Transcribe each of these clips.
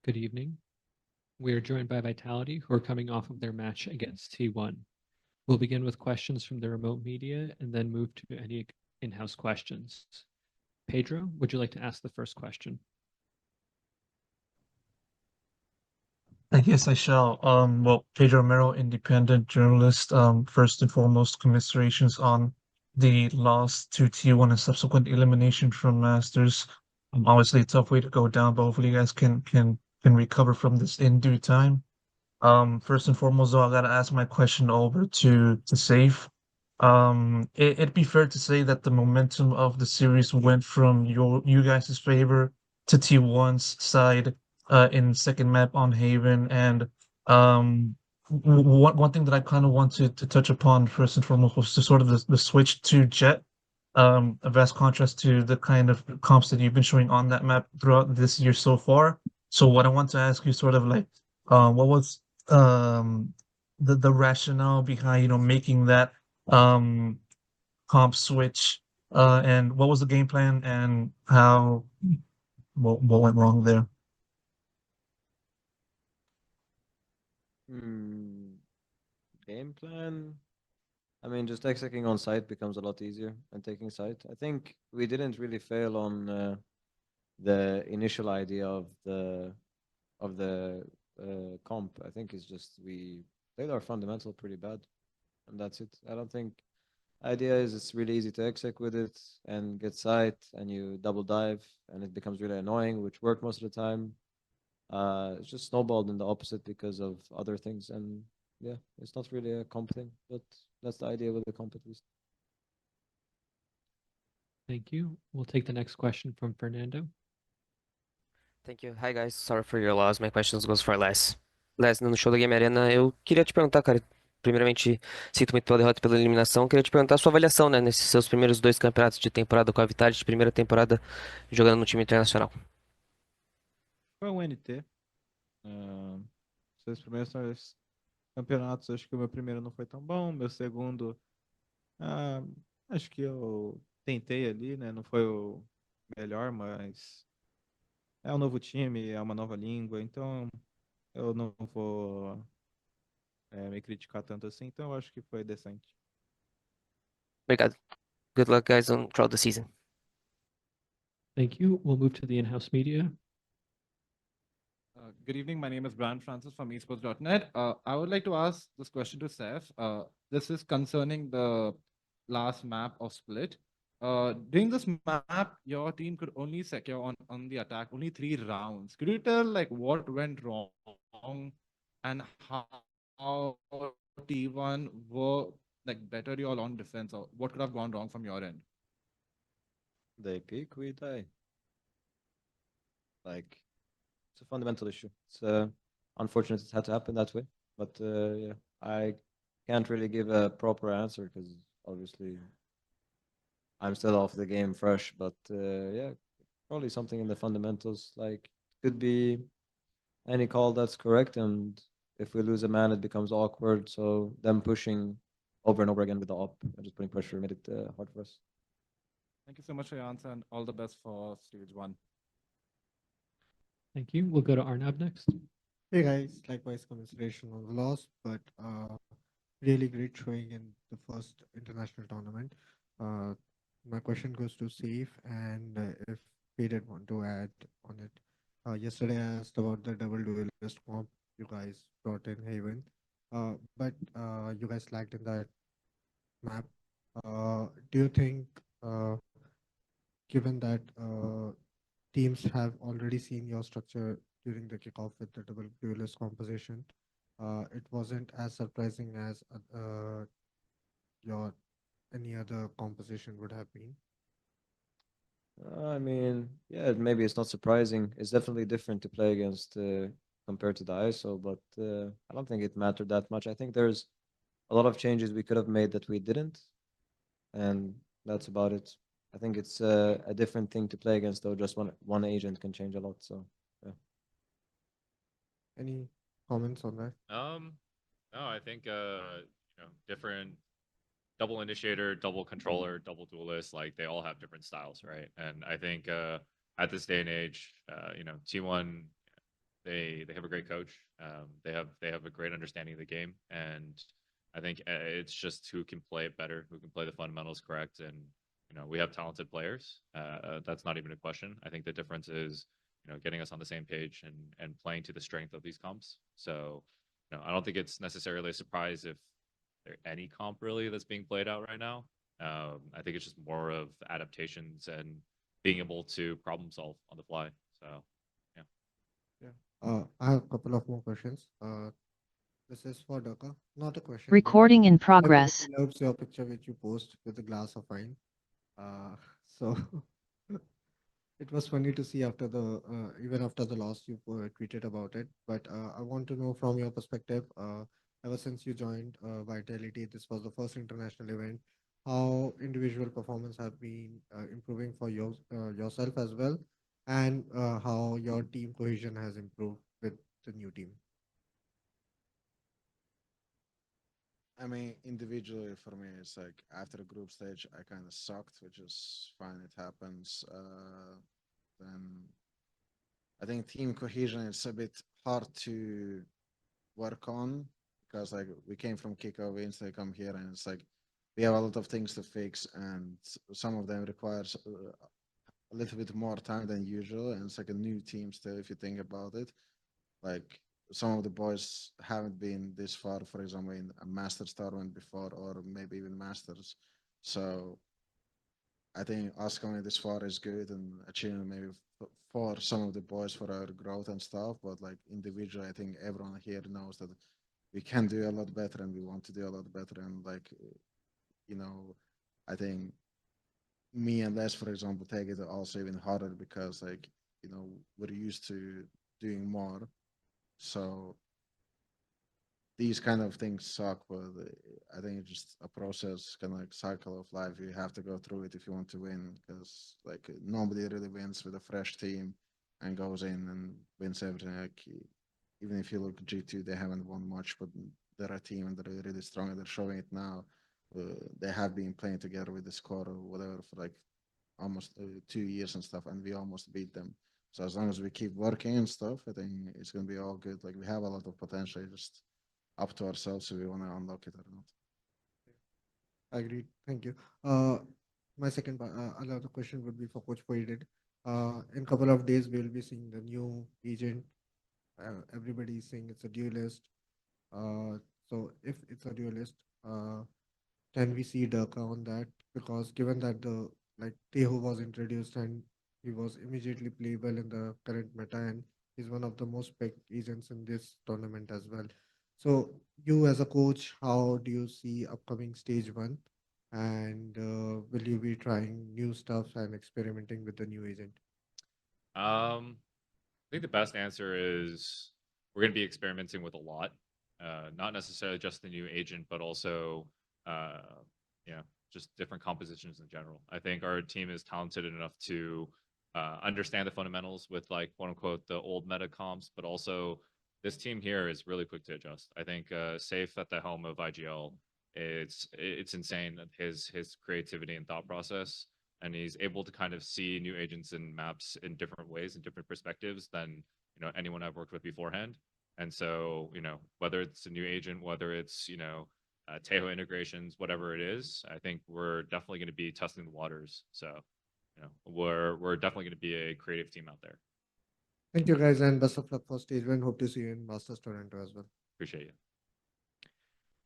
Good evening. We are joined by Vitality, who are coming off of their match against T1. We'll begin with questions from the remote media and then move to any in-house questions. Pedro, would you like to ask the first question? I guess I shall. Well, Pedro Romero, independent journalist. First and foremost, commiserations on the loss to T1 and subsequent elimination from Masters. Obviously a tough way to go down, but hopefully you guys can recover from this in due time. First and foremost, though, I gotta ask my question over to Safe. It'd be fair to say that the momentum of the series went from you guys' favor to T1's side in second map on Haven, and one thing that I kind of wanted to touch upon first and foremost was sort of the switch to Jet. A vast contrast to the kind of comps that you've been showing on that map throughout this year so far. So what I want to ask you sort of like, what was the rationale behind making that um comp switch, and what was the game plan and how what went wrong there? Game plan. I mean, just executing on site becomes a lot easier and taking site. I think we didn't really fail on the initial idea of the comp. I think it's just we played our fundamental pretty bad, and that's it. I don't think idea is it's really easy to execute with it and get site, and you double dive, and it becomes really annoying, which worked most of the time. It's just snowballed in the opposite because of other things, and yeah, it's not really a comp thing, but that's the idea with the comp at least. Thank you. We'll take the next question from Fernando. Thank you. Hi, guys. Sorry for your loss. My questions goes for Les. Les, no show da Game Arena, eu queria te perguntar, cara, primeiramente, sinto muito pela derrota e pela eliminação, queria te perguntar a sua avaliação, né, nesses seus primeiros dois campeonatos de temporada com a Vitality, de primeira temporada jogando no time internacional. Foi um NT. Seus primeiros campeonatos, acho que o meu primeiro não foi tão bom. Meu segundo, acho que eu tentei ali, né? Não foi o melhor, mas é um novo time, é uma nova língua, então eu não vou me criticar tanto assim, então eu acho que foi decente. Obrigado. Good luck, guys, throughout the season. Thank you. We'll move to the in-house media. Good evening. My name is Brian Francis from esports.net. I would like to ask this question to Seth. This is concerning the last map of Split. During this map, your team could only secure on the attack only 3 rounds. Could you tell like what went wrong and how T1 were like better you all on defense, or what could have gone wrong from your end? They peak, we die. Like, it's a fundamental issue. It's unfortunate it had to happen that way, but yeah, I can't really give a proper answer because obviously I'm still off the game fresh. But yeah, probably something in the fundamentals. Like, could be any call that's correct, and if we lose a man, it becomes awkward. So them pushing over and over again with the op and just putting pressure made it hard for us. Thank you so much for your answer and all the best for stage 1. Thank you. We'll go to Arnab next. Hey guys, likewise commiseration on the loss, but really great showing in the first international tournament. My question goes to Safe, and if we did want to add on it. Yesterday I asked about the double duelist comp you guys brought in Haven, but you guys lagged in that map. Do you think, given that teams have already seen your structure during the kickoff with the double duelist composition, it wasn't as surprising as your any other composition would have been? I mean, yeah, maybe it's not surprising. It's definitely different to play against compared to the ISO, but I don't think it mattered that much. I think there's a lot of changes we could have made that we didn't, and that's about it. I think it's a different thing to play against, though. Just one agent can change a lot. So, yeah. Any comments on that? No, I think different double initiator, double controller, double duelist, like they all have different styles, right? And I think at this day and age, T1 they have a great coach. They have a great understanding of the game, and I think it's just who can play it better, who can play the fundamentals correct, and we have talented players. That's not even a question. I think the difference is getting us on the same page and playing to the strength of these comps. So I don't think it's necessarily a surprise if there any comp really that's being played out right now. I think it's just more of adaptations and being able to problem solve on the fly. So I have a couple of more questions. This is for Daka. Not a question. Recording in Everybody progress. loves your picture which you post with a glass of wine. So it was funny to see after the even after the loss you tweeted about it. But I want to know from your perspective. Ever since you joined Vitality, this was the first international event. How individual performance have been improving for yourself as well, and how your team cohesion has improved with the new team. I mean, individually for me, it's like after the group stage, I kind of sucked, which is fine. It happens. Then I think team cohesion is a bit hard to work on because like we came from kickoff wins, they come here, and it's like we have a lot of things to fix, and some of them requires a little bit more time than usual, and it's like a new team still if you think about it. Like some of the boys haven't been this far, for example, in a Masters tournament before, or maybe even Masters. So I think us coming this far is good and achieving maybe for some of the boys for our growth and stuff. But like individually, I think everyone here knows that we can do a lot better and we want to do a lot better. And like, I think me and Les, for example, take it also even harder because like, we're used to doing more. So these kind of things suck, but I think it's just a process, kind of like cycle of life. You have to go through it if you want to win, because like nobody really wins with a fresh team and goes in and wins everything. Like even if you look G2, they haven't won much, but they're a team and they're really strong and they're showing it now. They have been playing together with the squad or whatever for like almost 2 years and stuff, and we almost beat them. So as long as we keep working and stuff, I think it's gonna be all good. Like we have a lot of potential, just up to ourselves if we want to unlock it or not. Agreed. Thank you. My second another question would be for Coach Poided. In a couple of days, we'll be seeing the new agent. Everybody is saying it's a duelist. So if it's a duelist, can we see Durka on that? Because given that the like Teho was introduced and he was immediately playable in the current meta, and he's one of the most picked agents in this tournament as well. So you as a coach, how do you see upcoming stage one? And will you be trying new stuff and experimenting with the new agent? I think the best answer is we're going to be experimenting with a lot, not necessarily just the new agent, but also, just different compositions in general. I think our team is talented enough to understand the fundamentals with like quote unquote the old meta comps, but also this team here is really quick to adjust. I think Safe at the helm of IGL, it's insane that his creativity and thought process, and he's able to kind of see new agents and maps in different ways and different perspectives than anyone I've worked with beforehand. And so whether it's a new agent, whether it's Tejo integrations, whatever it is, I think we're definitely going to be testing the waters. So we're definitely going to be a creative team out there. Thank you guys, and best of luck for stage one. Hope to see you in Masters Toronto as well. Appreciate you.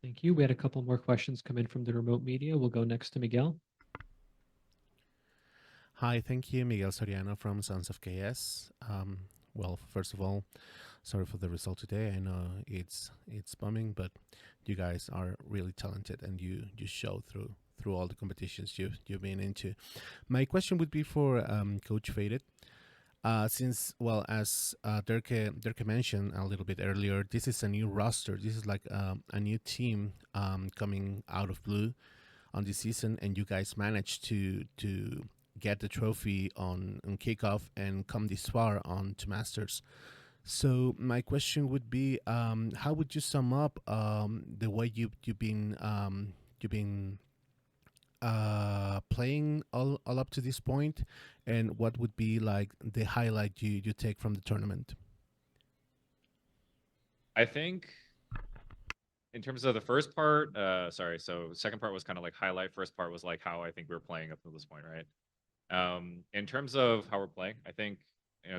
Thank you. We had a couple more questions come in from the remote media. We'll go next to Miguel. Hi, thank you. Miguel Soriano from Sons of KS. Well, first of all, sorry for the result today. I know it's bumming, but you guys are really talented, and you show through all the competitions you've been into. My question would be for Coach Faded. Since, well, as Dirk mentioned a little bit earlier, this is a new roster. This is like a new team coming out of blue on this season, and you guys managed to get the trophy on kickoff and come this far on to Masters. So my question would be, how would you sum up the way you've been playing all up to this point, and what would be like the highlight you take from the tournament? I think in terms of the first part, sorry, so second part was kind of like highlight. First part was like how I think we were playing up to this point, right? In terms of how we're playing, I think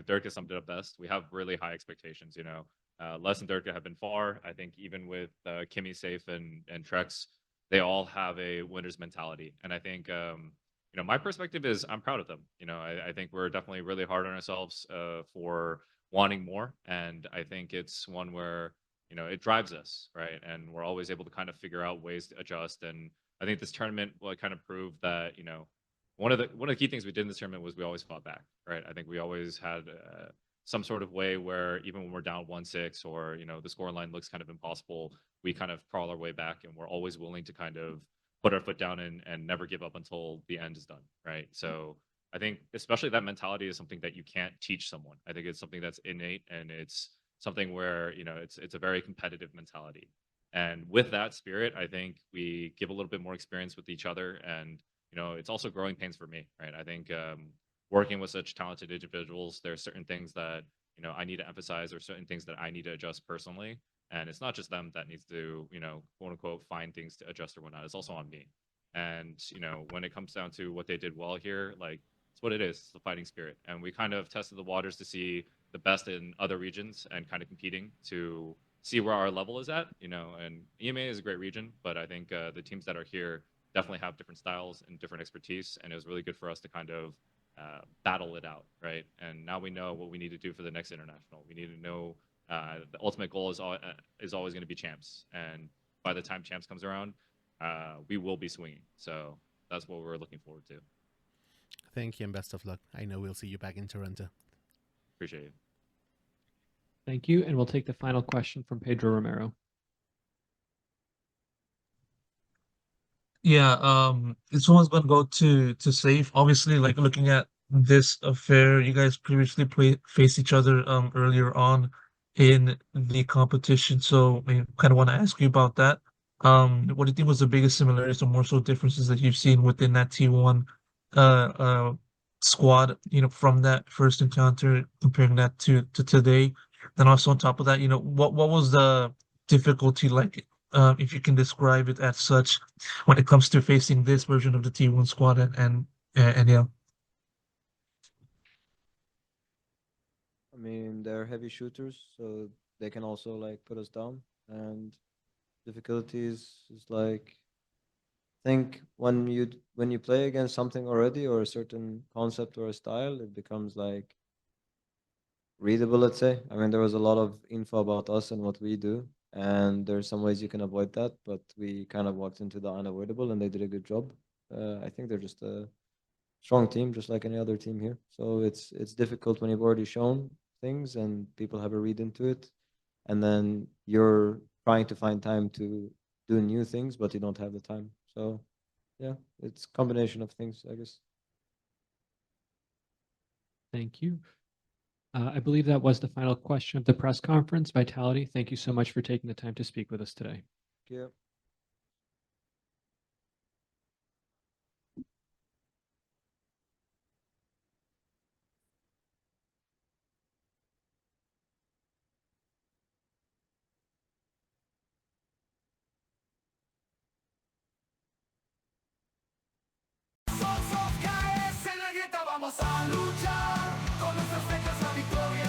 Dirk has summed it up best. We have really high expectations. Les and Dirk have been far. I think even with Kimmy, Safe, and Trex, they all have a winner's mentality, and I think my perspective is I'm proud of them. I think we're definitely really hard on ourselves for wanting more, and I think it's one where it drives us, right? And we're always able to kind of figure out ways to adjust. And I think this tournament will kind of prove that one of the key things we did in this tournament was we always fought back, right? I think we always had some sort of way where even when we're down 1-6 or the score line looks kind of impossible, we kind of crawl our way back, and we're always willing to kind of put our foot down and never give up until the end is done, right? So I think especially that mentality is something that you can't teach someone. I think it's something that's innate, and it's something where it's a very competitive mentality. And with that spirit, I think we give a little bit more experience with each other, and it's also growing pains for me, right? I think working with such talented individuals, there are certain things that I need to emphasize, or certain things that I need to adjust personally, and it's not just them that needs to quote unquote find things to adjust or whatnot. It's also on me. And when it comes down to what they did well here, like it's what it is. It's the fighting spirit, and we kind of tested the waters to see the best in other regions and kind of competing to see where our level is at. And EMA is a great region, but I think the teams that are here definitely have different styles and different expertise, and it was really good for us to kind of battle it out, right? And now we know what we need to do for the next international. We need to know the ultimate goal is always going to be champs, and by the time champs comes around, we will be swinging. So that's what we're looking forward to. Thank you and best of luck. I know we'll see you back in Toronto. Appreciate it. Thank you, and we'll take the final question from Pedro Romero. Yeah, this one's gonna go to Safe. Obviously, like looking at this affair, you guys previously faced each other earlier on in the competition. So I kind of want to ask you about that. What do you think was the biggest similarities or more so differences that you've seen within that T1 squad, from that first encounter, comparing that to today? Then also on top of that, what was the difficulty like, if you can describe it as such, when it comes to facing this version of the T1 squad and yeah. I mean, they're heavy shooters, so they can also like put us down. And difficulties is like, I think when you play against something already, or a certain concept or a style, it becomes like readable, let's say. I mean, there was a lot of info about us and what we do, and there's some ways you can avoid that, but we kind of walked into the unavoidable, and they did a good job. I think they're just a strong team, just like any other team here. So it's difficult when you've already shown things and people have a read into it, and then you're trying to find time to do new things, but you don't have the time. So yeah, it's a combination of things, I guess. Thank you. I believe that was the final question of the press conference. Vitality, thank you so much for taking the time to speak with us today. Yeah. Vamos a luchar, con nuestras fechas la victoria.